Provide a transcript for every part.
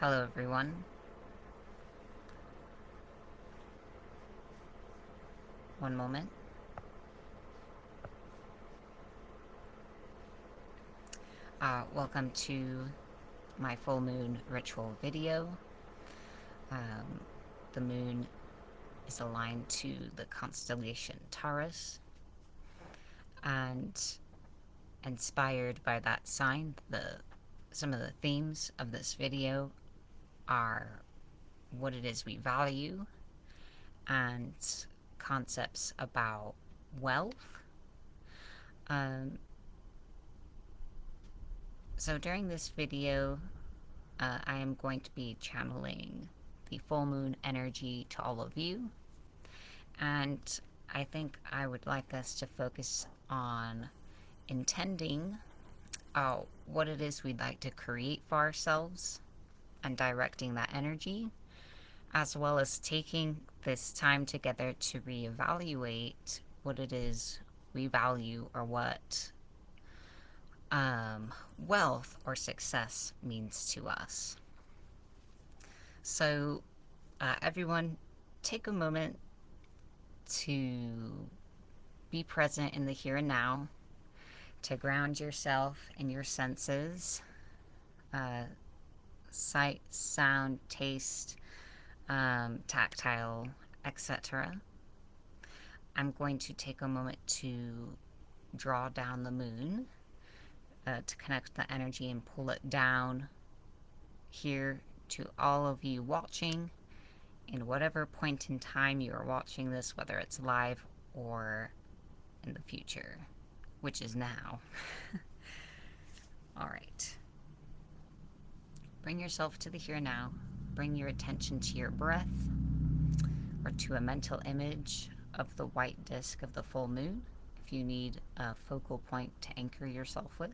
Hello, everyone. One moment. Welcome to my full moon ritual video. Um, the moon is aligned to the constellation Taurus, and inspired by that sign, some of the themes of this video are what it is we value and concepts about wealth. Um, so during this video, I am going to be channeling the full moon energy to all of you, and I think I would like us to focus on intending what it is we'd like to create for ourselves and directing that energy, as well as taking this time together to reevaluate what it is we value or what wealth or success means to us. So, everyone, take a moment to be present in the here and now, to ground yourself in your senses, sight, sound, taste, tactile, etc. I'm going to take a moment to draw down the moon to connect the energy and pull it down here to all of you watching in whatever point in time you are watching this, whether it's live or in the future, which is now. All right. Bring yourself to the here and now. Bring your attention to your breath or to a mental image of the white disk of the full moon if you need a focal point to anchor yourself with.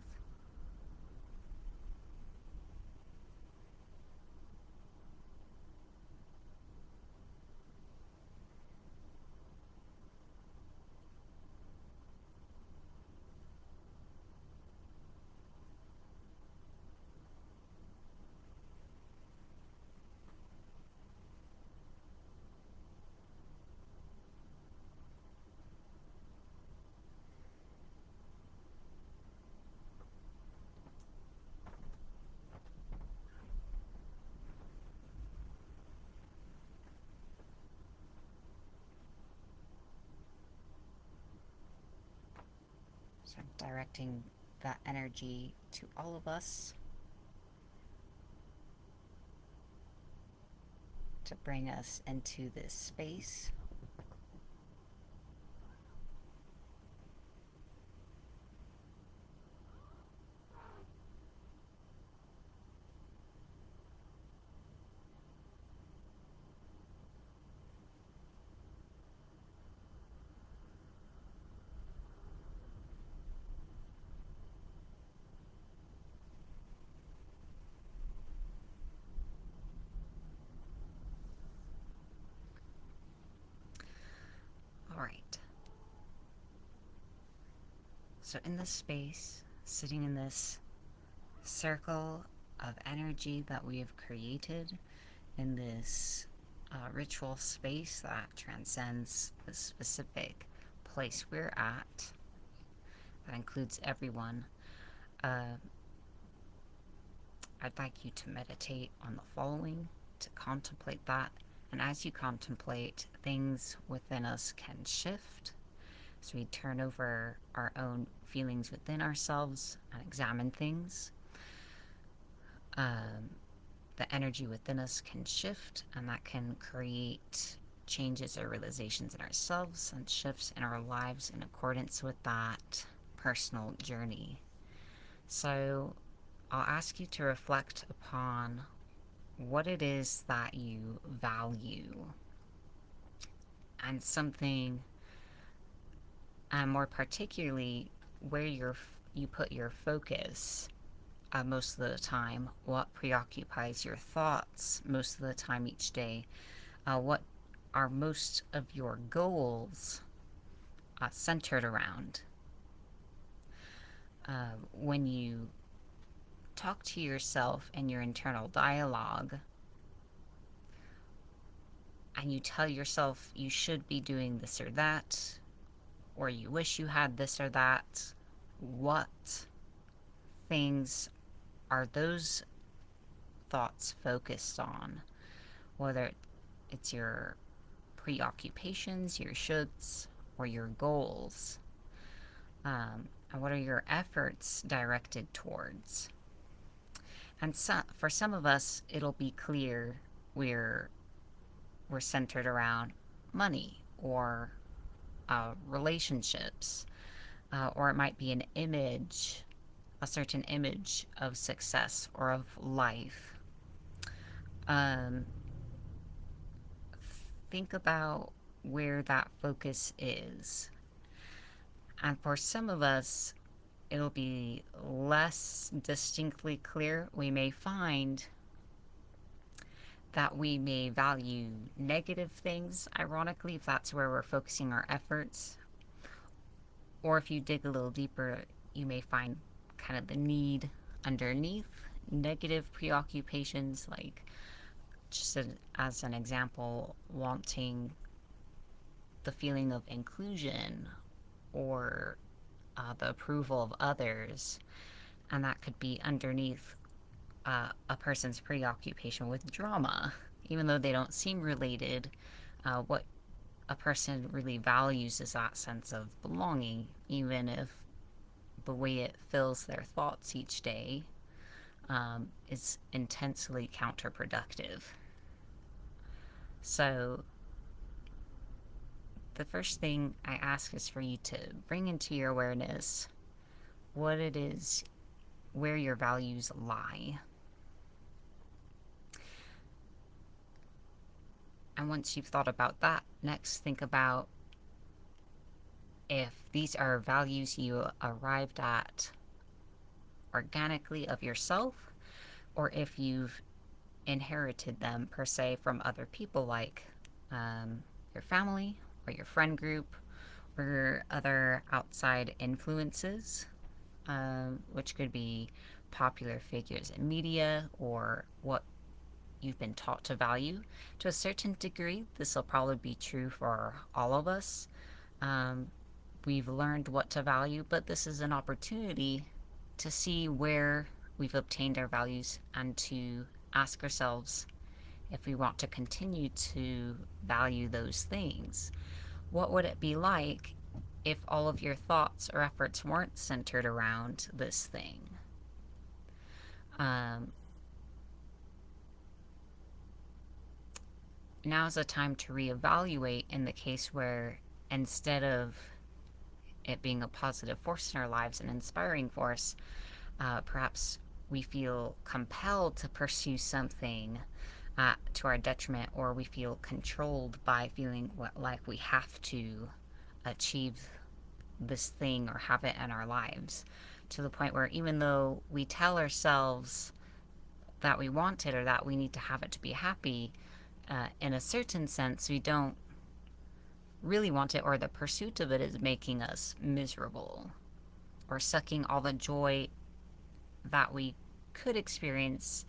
So I'm directing that energy to all of us to bring us into this space. All right. So in this space, sitting in this circle of energy that we have created, in this ritual space that transcends the specific place we're at, that includes everyone, uh, I'd like you to meditate on the following, to contemplate that. And as you contemplate, things within us can shift. So we turn over our own feelings within ourselves and examine things. The energy within us can shift, and that can create changes or realizations in ourselves and shifts in our lives in accordance with that personal journey. So I'll ask you to reflect upon what it is that you value, and something, and more particularly, where you put your focus most of the time, what preoccupies your thoughts most of the time each day, what are most of your goals centered around. When you talk to yourself in your internal dialogue and you tell yourself you should be doing this or that, or you wish you had this or that, what things are those thoughts focused on? Whether it's your preoccupations, your shoulds, or your goals. And what are your efforts directed towards? And for some of us, it'll be clear we're centered around money or relationships, or it might be an image, a certain image of success or of life. Think about where that focus is. And for some of us, it'll be less distinctly clear. We may find that we may value negative things, ironically, if that's where we're focusing our efforts. Or if you dig a little deeper, you may find kind of the need underneath negative preoccupations, like just as an example, wanting the feeling of inclusion or the approval of others. And that could be underneath a person's preoccupation with drama. Even though they don't seem related, what a person really values is that sense of belonging, even if the way it fills their thoughts each day is intensely counterproductive. So the first thing I ask is for you to bring into your awareness what it is, where your values lie. And once you've thought about that, next think about if these are values you arrived at organically of yourself, or if you've inherited them per se from other people, like your family or your friend group or other outside influences, which could be popular figures in media or what you've been taught to value. To a certain degree, this will probably be true for all of us. We've learned what to value, but this is an opportunity to see where we've obtained our values and to ask ourselves if we want to continue to value those things. What would it be like if all of your thoughts or efforts weren't centered around this thing? Now's a time to reevaluate in the case where instead of it being a positive force in our lives, an inspiring force, perhaps we feel compelled to pursue something to our detriment, or we feel controlled by feeling like we have to achieve this thing or have it in our lives, to the point where even though we tell ourselves that we want it or that we need to have it to be happy, in a certain sense we don't really want it, or the pursuit of it is making us miserable or sucking all the joy that we could experience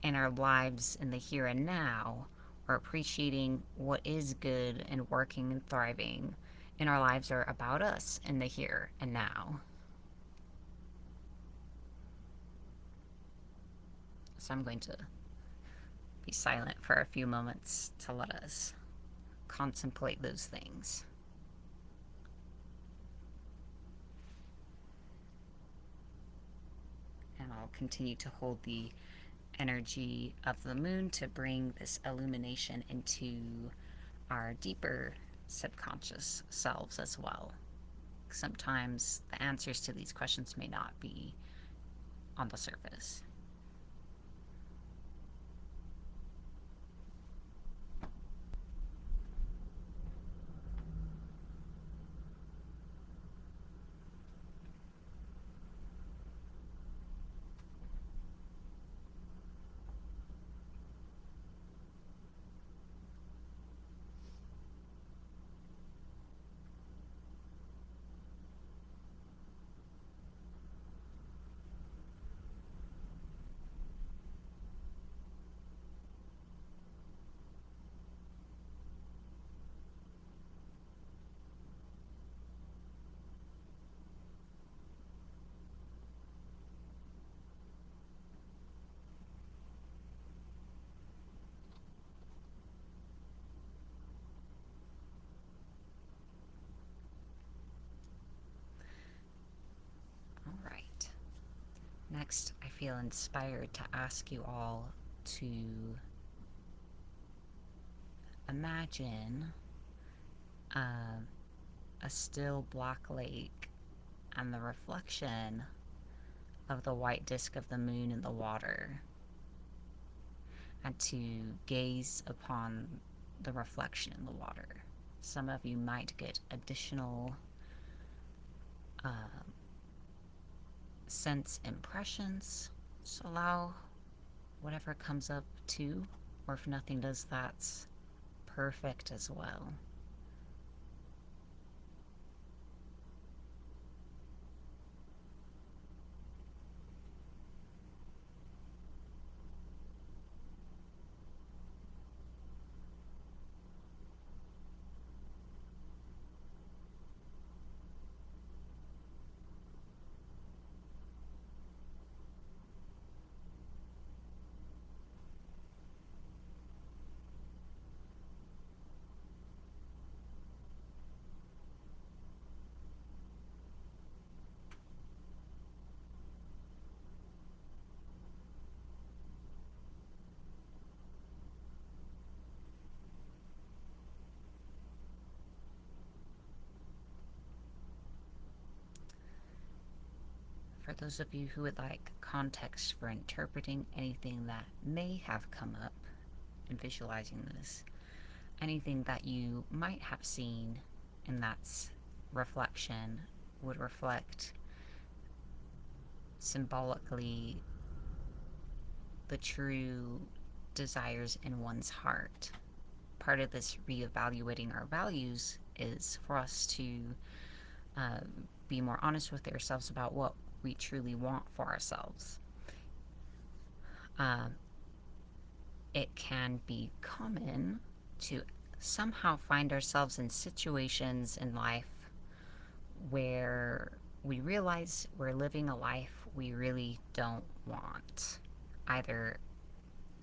in our lives in the here and now, or appreciating what is good and working and thriving in our lives or about us in the here and now. So I'm going to be silent for a few moments to let us contemplate those things. And I'll continue to hold the energy of the moon to bring this illumination into our deeper subconscious selves as well. Sometimes the answers to these questions may not be on the surface. next, I feel inspired to ask you all to imagine uh, a still black lake and the reflection of the white disk of the moon in the water, and to gaze upon the reflection in the water. Some of you might get additional uh, sense impressions, so allow whatever comes up too, or if nothing does, that's perfect as well. For those of you who would like context for interpreting anything that may have come up in visualizing this, anything that you might have seen in that reflection would reflect symbolically the true desires in one's heart. Part of this reevaluating our values is for us to uh, be more honest with ourselves about what we truly want for ourselves. It can be common to somehow find ourselves in situations in life where we realize we're living a life we really don't want, either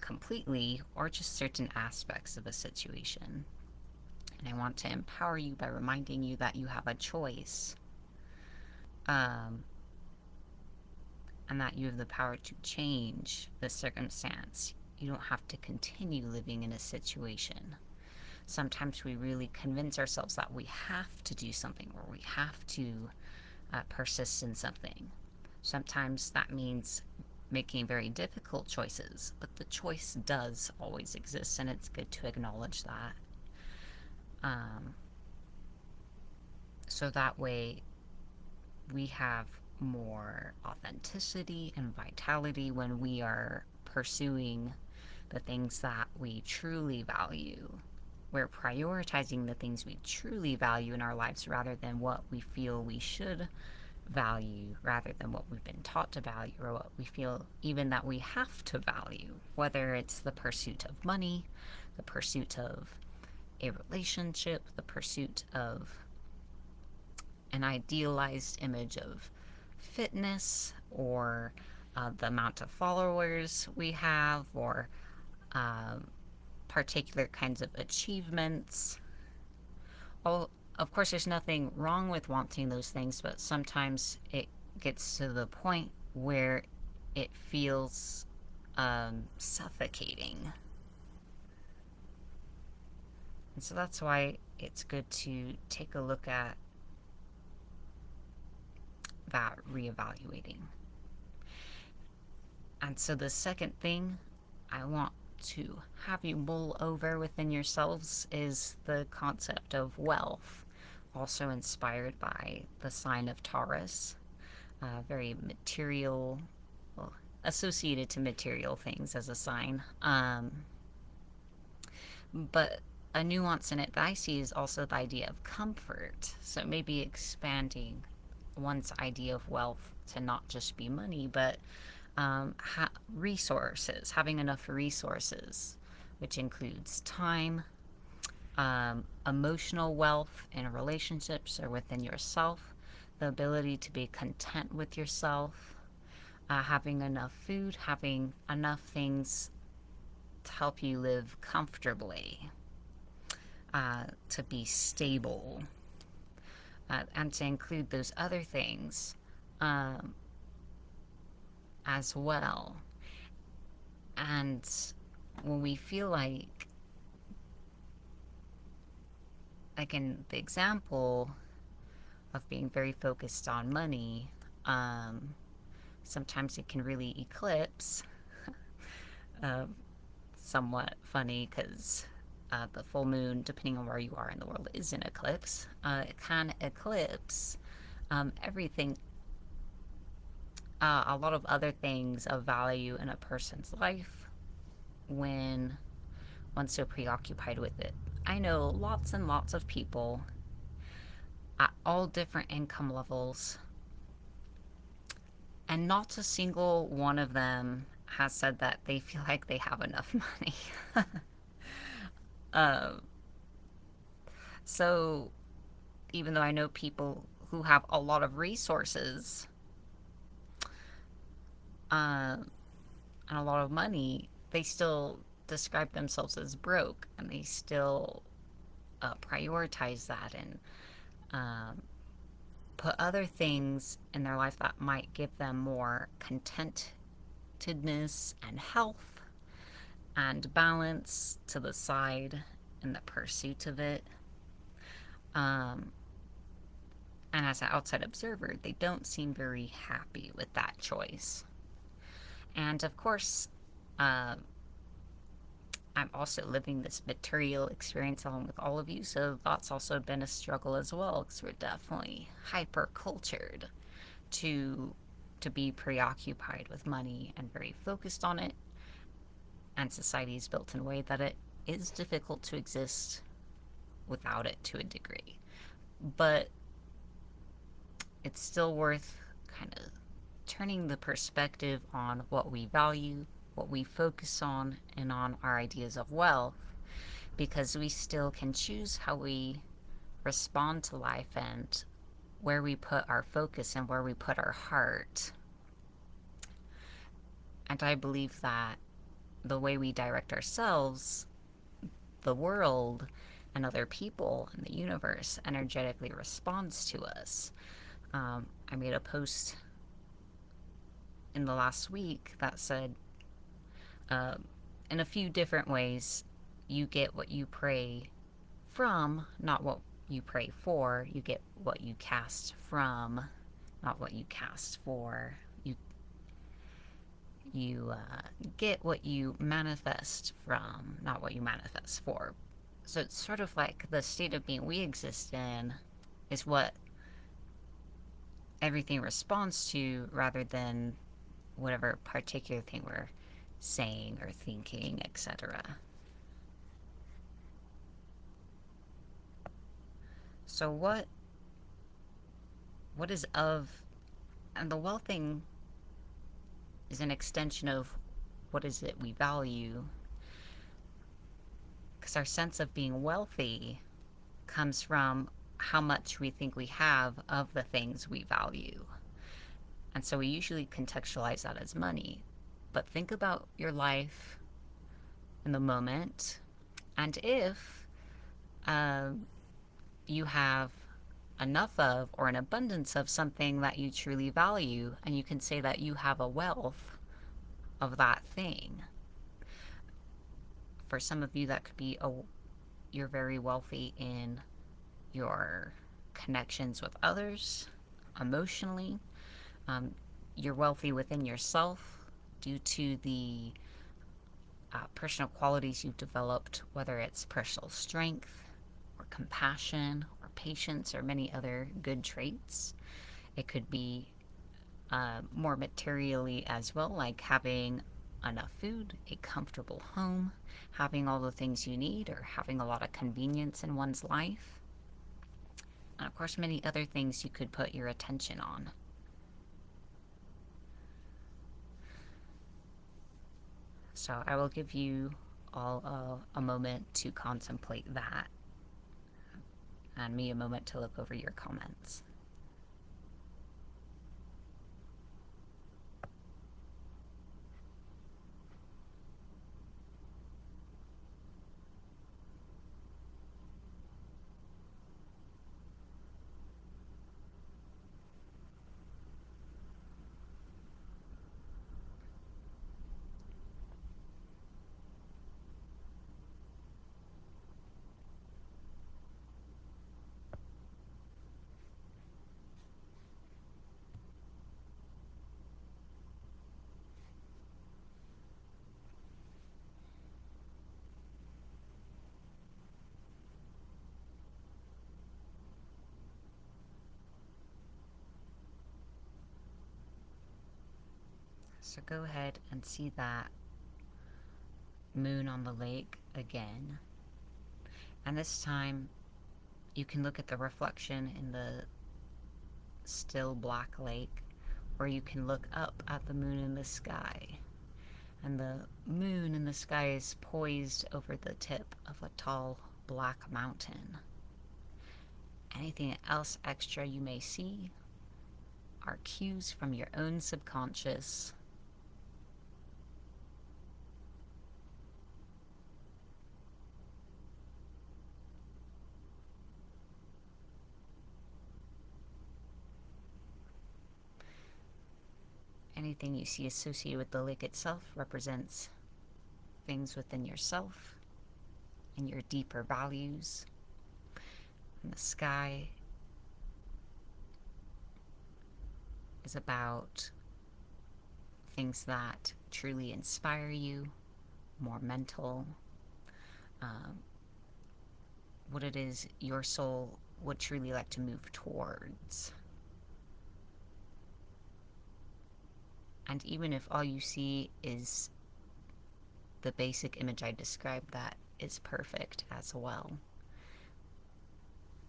completely or just certain aspects of a situation. And I want to empower you by reminding you that you have a choice, and that you have the power to change the circumstance. You don't have to continue living in a situation. Sometimes we really convince ourselves that we have to do something, or we have to persist in something. Sometimes that means making very difficult choices, but the choice does always exist, and it's good to acknowledge that. So that way we have more authenticity and vitality when we are pursuing the things that we truly value. We're prioritizing the things we truly value in our lives rather than what we feel we should value, rather than what we've been taught to value, or what we feel even that we have to value, whether it's the pursuit of money, the pursuit of a relationship, the pursuit of an idealized image of fitness, or the amount of followers we have, or particular kinds of achievements. Well, of course, there's nothing wrong with wanting those things, but sometimes it gets to the point where it feels suffocating. And so that's why it's good to take a look at that reevaluating. And so the second thing I want to have you mull over within yourselves is the concept of wealth, also inspired by the sign of Taurus, very material, well, associated to material things as a sign. But a nuance in it that I see is also the idea of comfort. So maybe expanding one's idea of wealth to not just be money, but resources, having enough resources, which includes time, emotional wealth in relationships or within yourself, the ability to be content with yourself, having enough food, having enough things to help you live comfortably, to be stable, and to include those other things. as well. And when we feel like in the example of being very focused on money, sometimes it can really eclipse. Uh, Somewhat funny because the full moon, depending on where you are in the world, is an eclipse. It can eclipse everything, a lot of other things of value in a person's life when one's so preoccupied with it. I know lots and lots of people at all different income levels, and not a single one of them has said that they feel like they have enough money. um, so, even though I know people who have a lot of resources and a lot of money, they still describe themselves as broke, and they still prioritize that and um, put other things in their life that might give them more contentedness and health and balance to the side in the pursuit of it. Um, and as an outside observer, they don't seem very happy with that choice. And of course, uh, I'm also living this material experience along with all of you, so that's also been a struggle as well, because we're definitely hyper cultured to be preoccupied with money and very focused on it, and society is built in a way that it is difficult to exist without it to a degree. But it's still worth kind of turning the perspective on what we value, what we focus on, and on our ideas of wealth, because we still can choose how we respond to life and where we put our focus and where we put our heart. And I believe that the way we direct ourselves, the world, and other people in the universe energetically responds to us. I made a post in the last week that said, in a few different ways, you get what you pray from, not what you pray for. You get what you cast from, not what you cast for. You get what you manifest from, not what you manifest for. So it's sort of like the state of being we exist in is what everything responds to, rather than whatever particular thing we're saying or thinking, etc. So what is of, and the wealth thing is an extension of what is it we value, because our sense of being wealthy comes from how much we think we have of the things we value. And so we usually contextualize that as money. But think about your life in the moment, and if you have enough of or an abundance of something that you truly value, and you can say that you have a wealth of that thing. For some of you, that could be you're very wealthy in your connections with others, emotionally. You're wealthy within yourself due to the personal qualities you've developed, whether it's personal strength or compassion or patience or many other good traits. It could be more materially as well, like having enough food, a comfortable home, having all the things you need, or having a lot of convenience in one's life. And of course, many other things you could put your attention on. So I will give you all a moment to contemplate that, and me a moment to look over your comments. So go ahead and see that moon on the lake again. And this time you can look at the reflection in the still black lake, or you can look up at the moon in the sky. And the moon in the sky is poised over the tip of a tall black mountain. Anything else extra you may see are cues from your own subconscious. Anything you see associated with the lake itself represents things within yourself and your deeper values. And the sky is about things that truly inspire you, more mental, what it is your soul would truly like to move towards. And even if all you see is the basic image I described, that is perfect as well.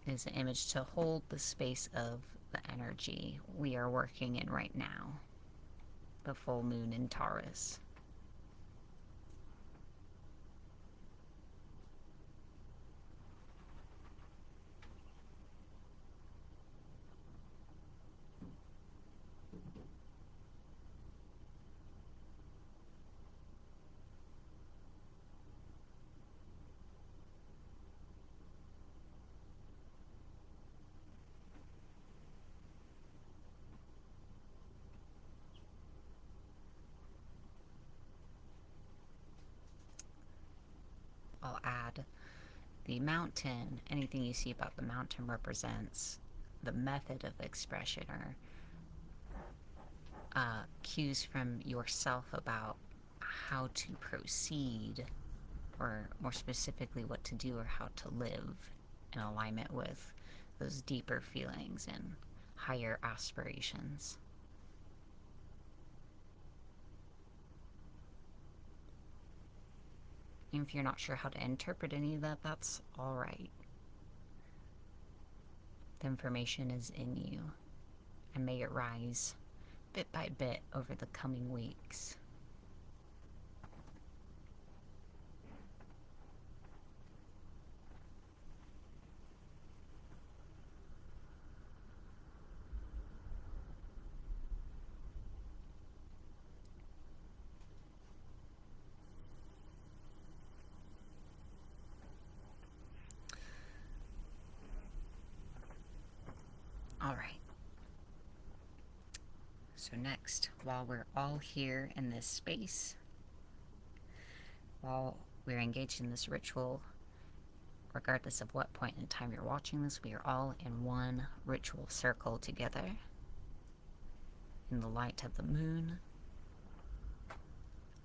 It is an image to hold the space of the energy we are working in right now, the full moon in Taurus. I'll add the mountain. Anything you see about the mountain represents the method of expression, or cues from yourself about how to proceed, or more specifically what to do or how to live in alignment with those deeper feelings and higher aspirations. And if you're not sure how to interpret any of that, that's all right. The information is in you, and may it rise bit by bit over the coming weeks. All right. So next, while we're all here in this space, while we're engaged in this ritual, regardless of what point in time you're watching this, we are all in one ritual circle together in the light of the moon.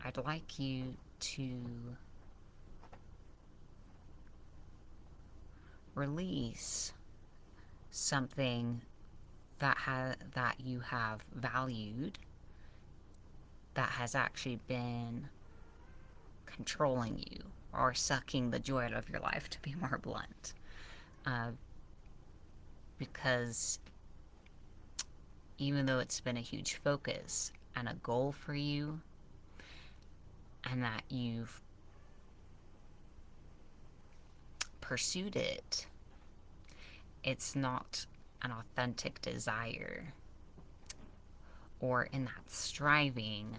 I'd like you to release something that you have valued that has actually been controlling you or sucking the joy out of your life, to be more blunt. Because even though it's been a huge focus and a goal for you, and that you've pursued it, it's not an authentic desire, or in that striving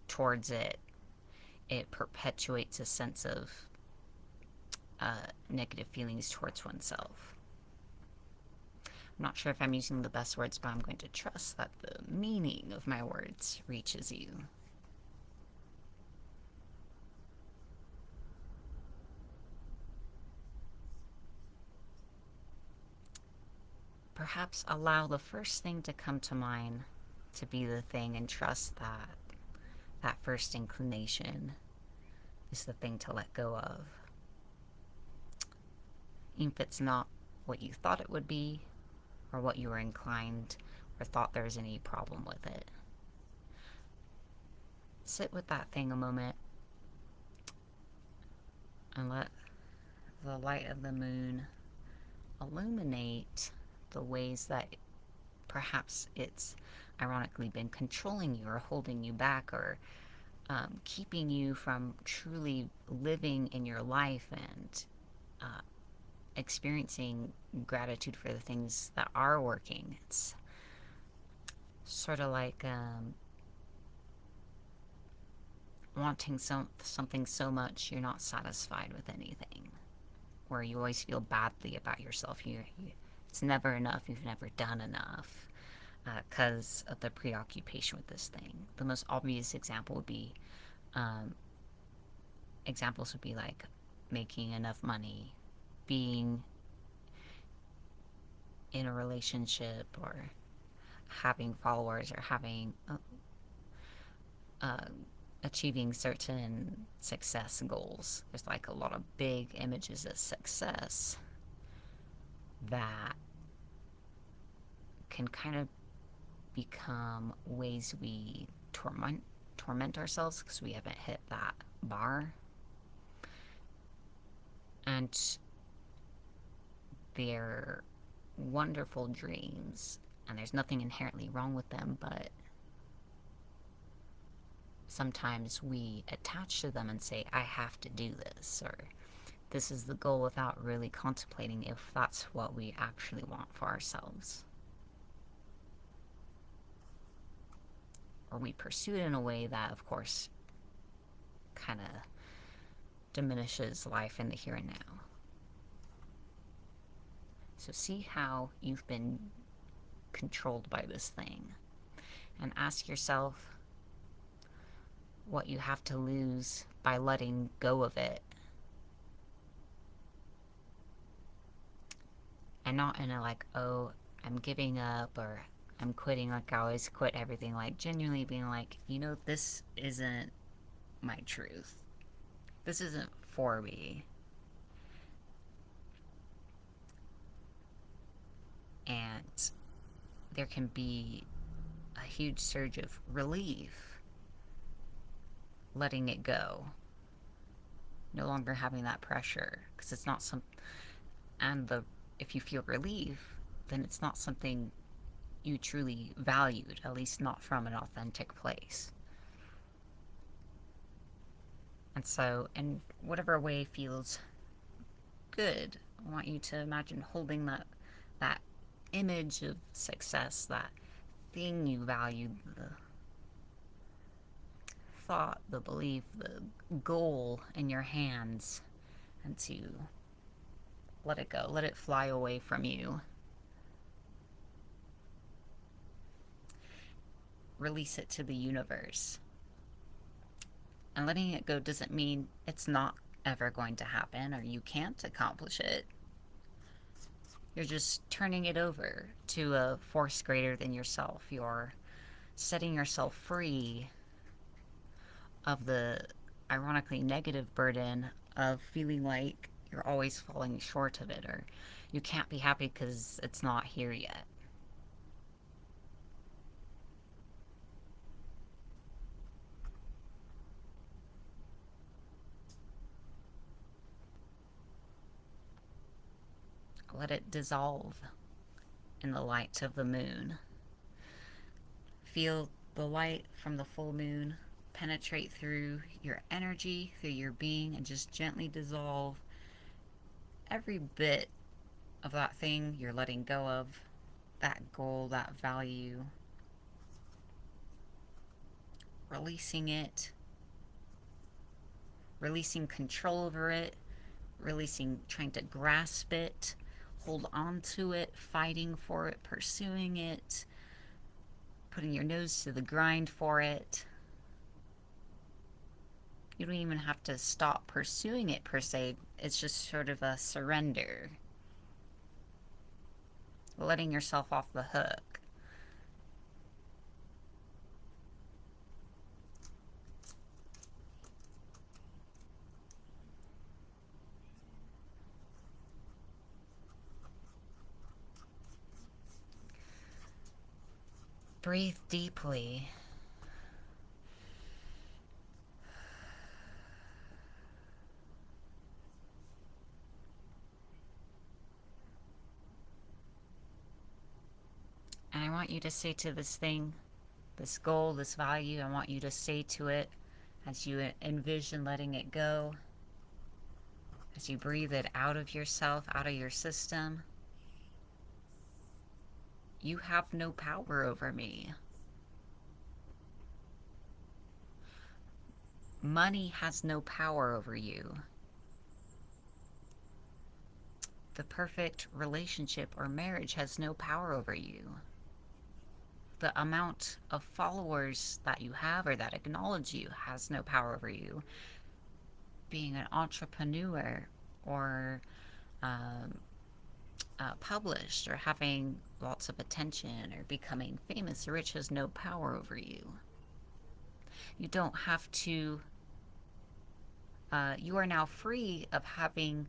towards it, it perpetuates a sense of negative feelings towards oneself. I'm not sure if I'm using the best words, but I'm going to trust that the meaning of my words reaches you. Perhaps allow the first thing to come to mind to be the thing, and trust that that first inclination is the thing to let go of. Even if it's not what you thought it would be, or what you were inclined or thought there was any problem with it. Sit with that thing a moment and let the light of the moon illuminate the ways that perhaps it's ironically been controlling you or holding you back, or keeping you from truly living in your life and uh, experiencing gratitude for the things that are working. It's sort of like wanting something so much you're not satisfied with anything, where you always feel badly about yourself. It's never enough. You've never done enough because of the preoccupation with this thing. The most obvious um, examples would be like making enough money, being in a relationship, or having followers, or having uh, achieving certain success goals. There's like a lot of big images of success that can kind of become ways we torment ourselves because we haven't hit that bar. And they're wonderful dreams, and there's nothing inherently wrong with them, but sometimes we attach to them and say, I have to do this, or this is the goal, without really contemplating if that's what we actually want for ourselves. Or we pursue it in a way that, of course, kind of diminishes life in the here and now. So see how you've been controlled by this thing, and ask yourself what you have to lose by letting go of it. And not in a like, oh, I'm giving up, or I'm quitting, like I always quit everything. Like genuinely being like, this isn't my truth. This isn't for me. And there can be a huge surge of relief letting it go. No longer having that pressure, because it's not if you feel relief, then it's not something you truly valued, at least not from an authentic place. And so, in whatever way feels good, I want you to imagine holding that image of success, that thing you valued, the thought, the belief, the goal in your hands, and to let it go, let it fly away from you. Release it to the universe. And letting it go doesn't mean it's not ever going to happen or you can't accomplish it. You're just turning it over to a force greater than yourself. You're setting yourself free of the ironically negative burden of feeling like you're always falling short of it, or you can't be happy because it's not here yet. Let it dissolve in the light of the moon. Feel the light from the full moon penetrate through your energy, through your being, and just gently dissolve every bit of that thing you're letting go of, that goal, that value. Releasing it, releasing control over it, releasing trying to grasp it, hold on to it, fighting for it, pursuing it, putting your nose to the grind for it. You don't even have to stop pursuing it per se. It's just sort of a surrender. Letting yourself off the hook. Breathe deeply. want you to say to this thing, this goal, this value, I want you to say to it as you envision letting it go, as you breathe it out of yourself, out of your system, you have no power over me. Money has no power over you. The perfect relationship or marriage has no power over you. The amount of followers that you have or that acknowledge you has no power over you. Being an entrepreneur or um, published or having lots of attention or becoming famous or rich has no power over you. You don't have to, you are now free of having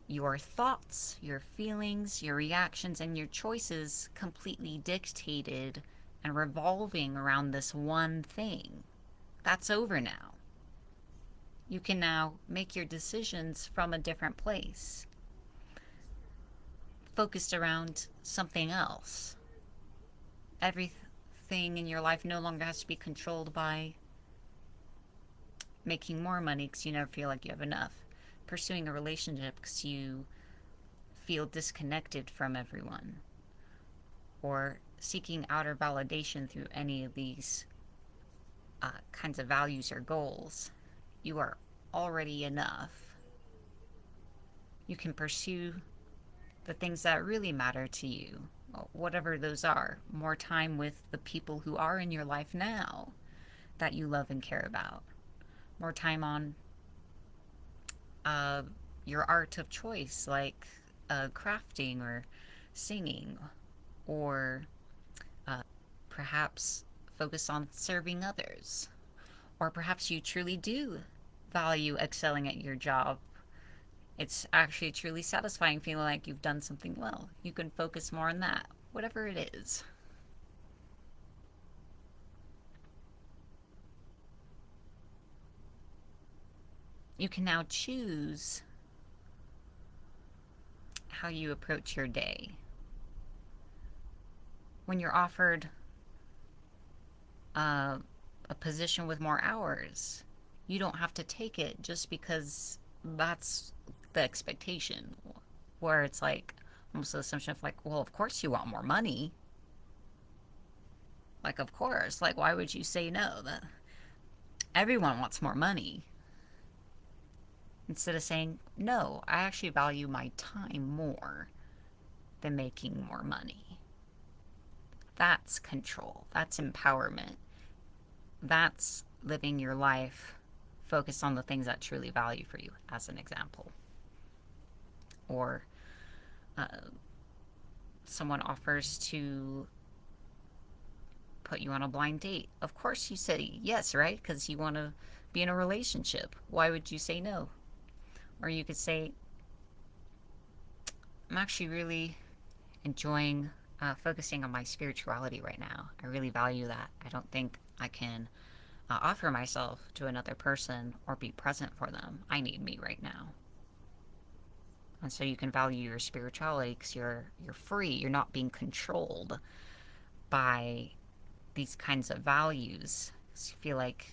your thoughts, your feelings, your reactions, and your choices completely dictated and revolving around this one thing. That's over now. You can now make your decisions from a different place, focused around something else. Everything in your life no longer has to be controlled by making more money because you never feel like you have enough, pursuing a relationship because you feel disconnected from everyone, or seeking outer validation through any of these kinds of values or goals. You are already enough. You can pursue the things that really matter to you, whatever those are. More time with the people who are in your life now that you love and care about. More time on your art of choice, like crafting or singing, or perhaps focus on serving others. Or perhaps you truly do value excelling at your job. It's actually truly satisfying feeling like you've done something well. You can focus more on that, whatever it is. You can now choose how you approach your day. When you're offered a position with more hours, you don't have to take it just because that's the expectation. Where it's like almost the assumption of like, well, of course you want more money. Like, of course. Like, why would you say no? That everyone wants more money. Instead of saying, no, I actually value my time more than making more money. That's control. That's empowerment. That's living your life focused on the things that truly value for you, as an example. Or someone offers to put you on a blind date. Of course you say yes, right? Because you want to be in a relationship. Why would you say no? Or you could say, I'm actually really enjoying focusing on my spirituality right now. I really value that. I don't think I can offer myself to another person or be present for them. I need me right now. And so you can value your spirituality because you're free. You're not being controlled by these kinds of values. So you feel like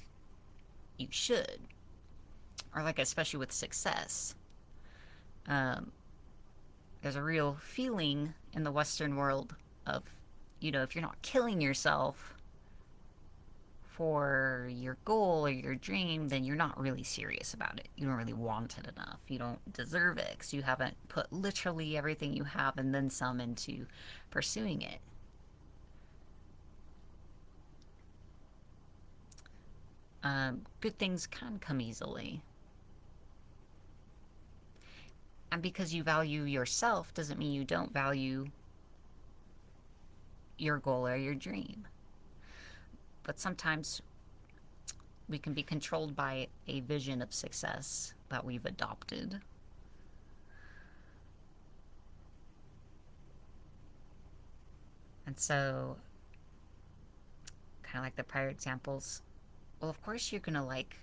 you should. Or like, especially with success. There's a real feeling in the Western world of, if you're not killing yourself for your goal or your dream, then you're not really serious about it. You don't really want it enough. You don't deserve it because you haven't put literally everything you have and then some into pursuing it. Good things can come easily. And because you value yourself doesn't mean you don't value your goal or your dream. But sometimes we can be controlled by a vision of success that we've adopted. And so, kind of like the prior examples, well, of course you're going to like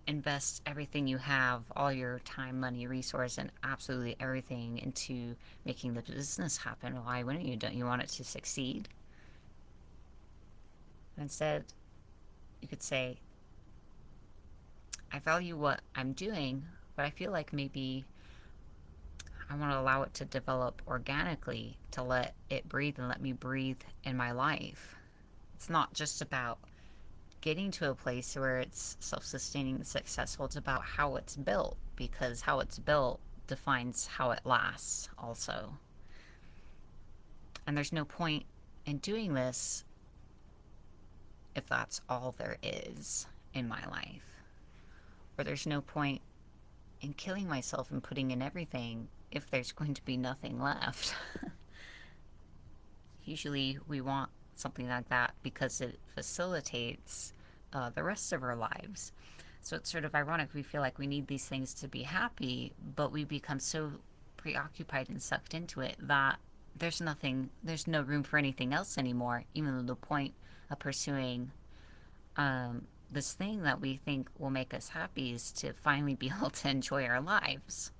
invest everything you have, all your time, money, resource, and absolutely everything into making the business happen. Why wouldn't you? Don't you want it to succeed? Instead, you could say, I value what I'm doing, but I feel like maybe I want to allow it to develop organically, to let it breathe and let me breathe in my life. It's not just about getting to a place where it's self-sustaining and successful. It's about how it's built, because how it's built defines how it lasts also. And there's no point in doing this if that's all there is in my life. Or there's no point in killing myself and putting in everything if there's going to be nothing left. Usually we want something like that because it facilitates the rest of our lives. So it's sort of ironic. We feel like we need these things to be happy, but we become so preoccupied and sucked into it that there's no room for anything else anymore, even though the point of pursuing this thing that we think will make us happy is to finally be able to enjoy our lives.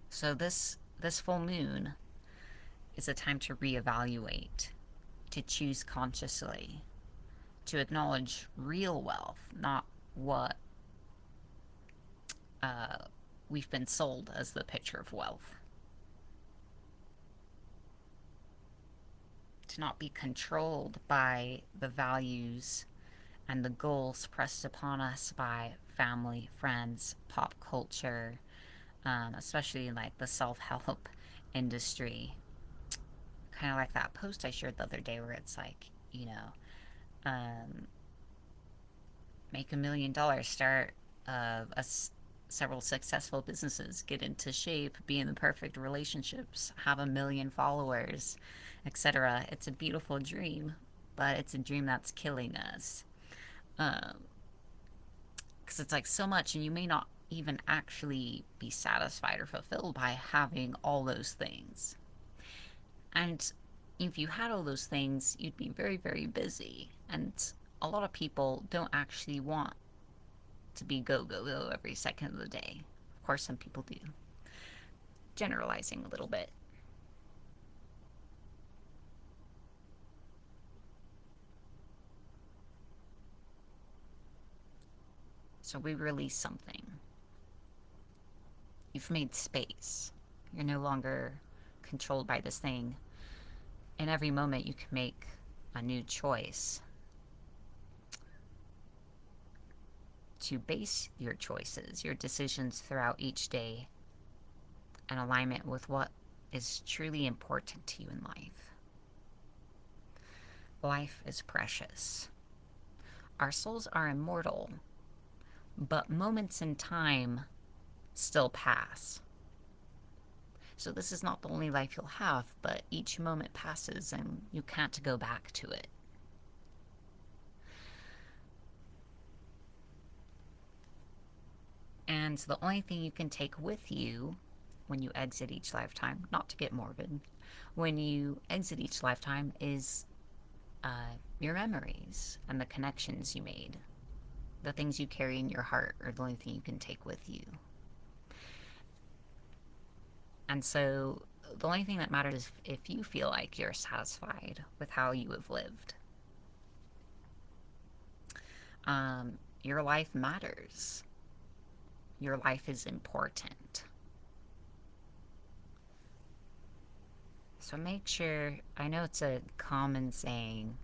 So this full moon is a time to reevaluate, to choose consciously, to acknowledge real wealth, not what we've been sold as the picture of wealth. To not be controlled by the values and the goals pressed upon us by family, friends, pop culture, especially in like the self-help industry. Kind of like that post I shared the other day where it's like, make $1 million, start several successful businesses, get into shape, be in the perfect relationships, have 1 million followers, etc. It's a beautiful dream, but it's a dream that's killing us. Because it's like so much, and you may not even actually be satisfied or fulfilled by having all those things. And if you had all those things, you'd be very, very busy. And a lot of people don't actually want to be go, go, go every second of the day. Of course, some people do. Generalizing a little bit. So we release something. You've made space. You're no longer controlled by this thing. In every moment, you can make a new choice to base your choices, your decisions throughout each day in alignment with what is truly important to you in life. Life is precious. Our souls are immortal, but moments in time still pass. So this is not the only life you'll have, but each moment passes and you can't go back to it. And the only thing you can take with you when you exit each lifetime, not to get morbid, when you exit each lifetime is your memories and the connections you made. The things you carry in your heart are the only thing you can take with you. And so the only thing that matters is if you feel like you're satisfied with how you have lived. Your life matters. Your life is important. So make sure, I know it's a common saying,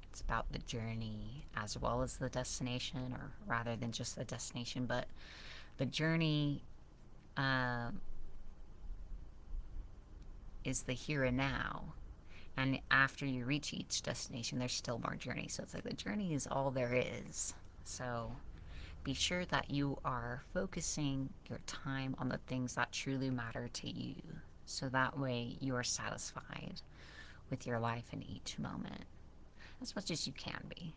it's about the journey as well as the destination, or rather than just the destination, but the journey is the here and now. And after you reach each destination, there's still more journey. So it's like the journey is all there is. So be sure that you are focusing your time on the things that truly matter to you. So that way you are satisfied with your life in each moment, as much as you can be.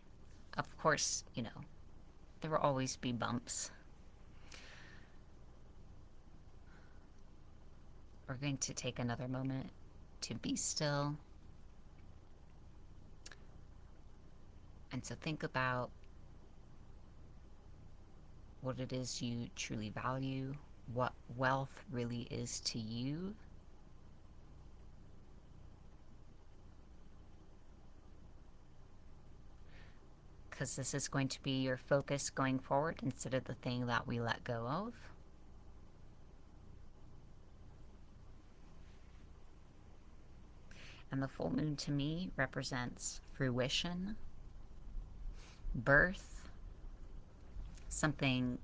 Of course, there will always be bumps. We're going to take another moment to be still and to think about what it is you truly value, what wealth really is to you. Because this is going to be your focus going forward instead of the thing that we let go of. And the full moon to me represents fruition, birth, something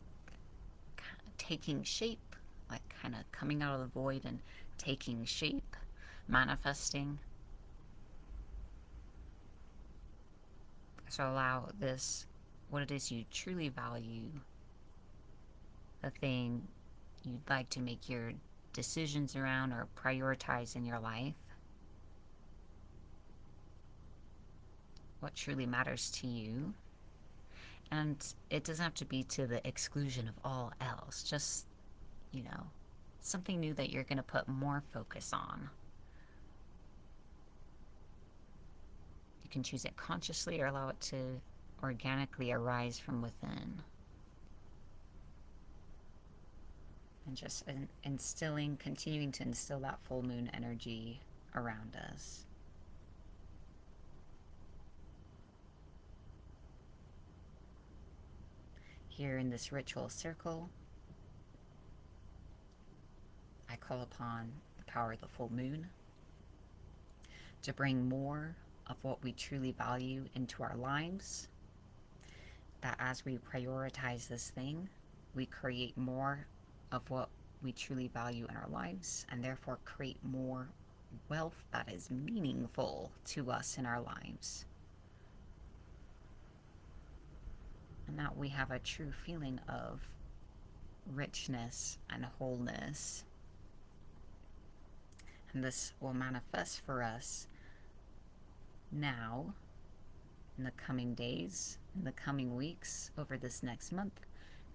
taking shape, like kind of coming out of the void and taking shape, manifesting. So allow this, what it is you truly value, the thing you'd like to make your decisions around or prioritize in your life, what truly matters to you. And it doesn't have to be to the exclusion of all else, just, something new that you're going to put more focus on. You can choose it consciously or allow it to organically arise from within. And just continuing to instill that full moon energy around us. Here in this ritual circle, I call upon the power of the full moon to bring more of what we truly value into our lives. That as we prioritize this thing, we create more of what we truly value in our lives, and therefore create more wealth that is meaningful to us in our lives. And that we have a true feeling of richness and wholeness. And this will manifest for us now, in the coming days, in the coming weeks, over this next month,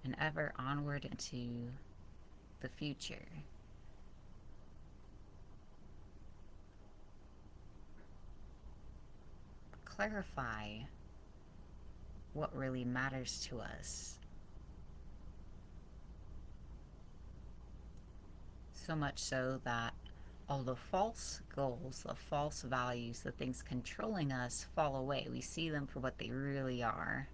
and ever onward into the future. Clarify what really matters to us. So much so that all the false goals, the false values, the things controlling us fall away. We see them for what they really are.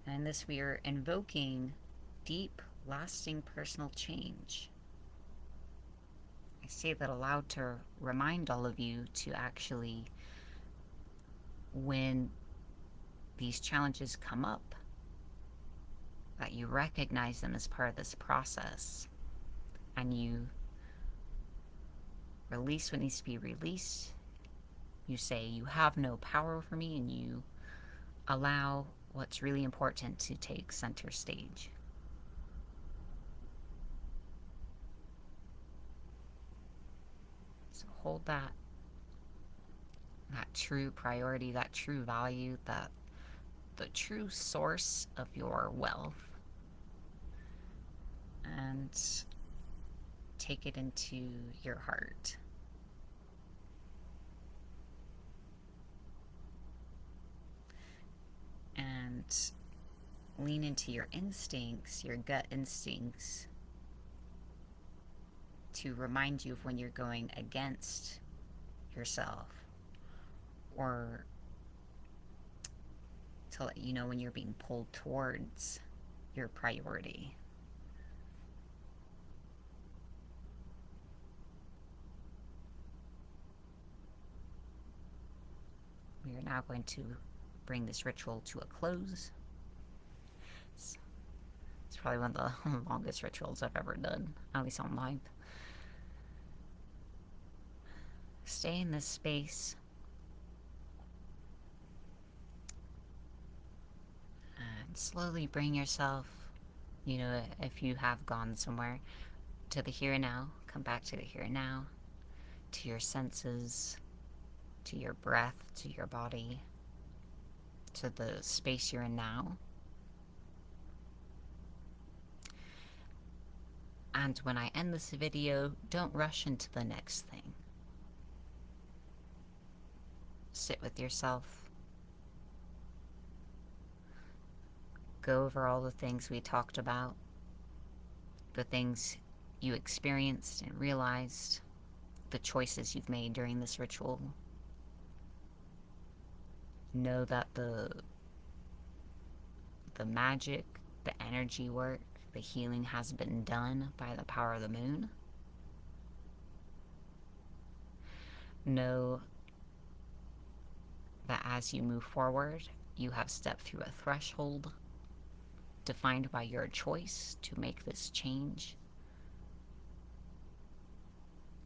And in this, we are invoking deep, lasting personal change. I say that aloud to remind all of you to actually, when these challenges come up, that you recognize them as part of this process and you release what needs to be released. You say, you have no power over me, and you allow what's really important to take center stage. So hold that true priority, that true value, that the true source of your wealth, and take it into your heart. And lean into your instincts, your gut instincts, to remind you of when you're going against yourself, or to let you know when you're being pulled towards your priority. We are now going to bring this ritual to a close. It's probably one of the longest rituals I've ever done, at least on live. Stay in this space and slowly bring yourself, if you have gone somewhere, to the here and now. Come back to the here and now, to your senses, to your breath, to your body, to the space you're in now. And when I end this video, don't rush into the next thing. sit with yourself, go over all the things we talked about, the things you experienced and realized, the choices you've made during this ritual. Know that the magic, the energy work, the healing has been done by the power of the moon. Know that as you move forward, you have stepped through a threshold defined by your choice to make this change.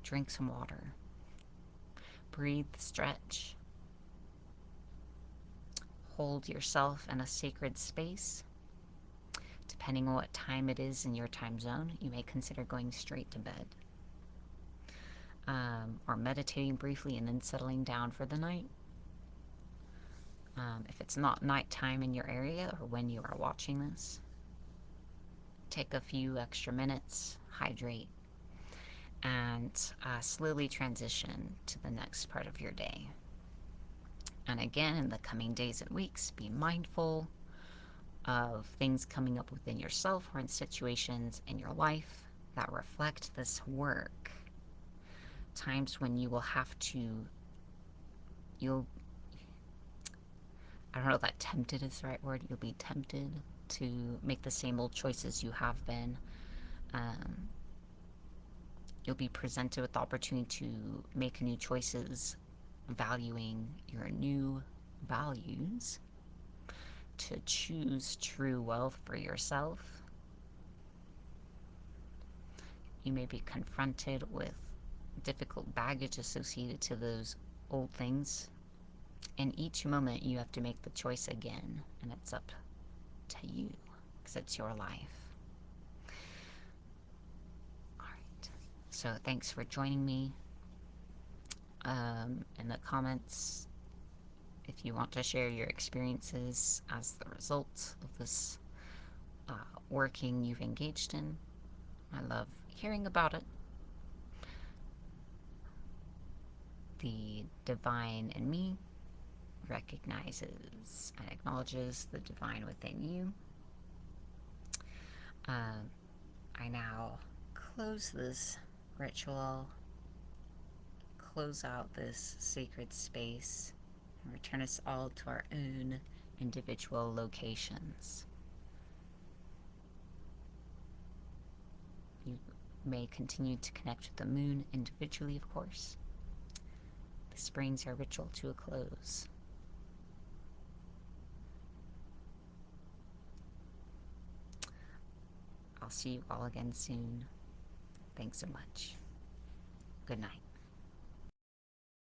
Drink some water. Breathe, stretch. Hold yourself in a sacred space. Depending on what time it is in your time zone, you may consider going straight to bed. Or meditating briefly and then settling down for the night. If it's not nighttime in your area or when you are watching this, take a few extra minutes, hydrate, and slowly transition to the next part of your day. And again, in the coming days and weeks, be mindful of things coming up within yourself or in situations in your life that reflect this work. Times when you will have to, I don't know if that tempted is the right word, you'll be tempted to make the same old choices you have been. You'll be presented with the opportunity to make new choices, valuing your new values, to choose true wealth for yourself. You may be confronted with difficult baggage associated to those old things. In each moment, you have to make the choice again, and it's up to you, because it's your life. All right. So thanks for joining me. In the comments, if you want to share your experiences as the result of this working you've engaged in, I love hearing about it. The divine in me recognizes and acknowledges the divine within you. I now close this ritual, close out this sacred space, and return us all to our own individual locations. You may continue to connect with the moon individually, of course. This brings our ritual to a close. I'll see you all again soon. Thanks so much. Good night.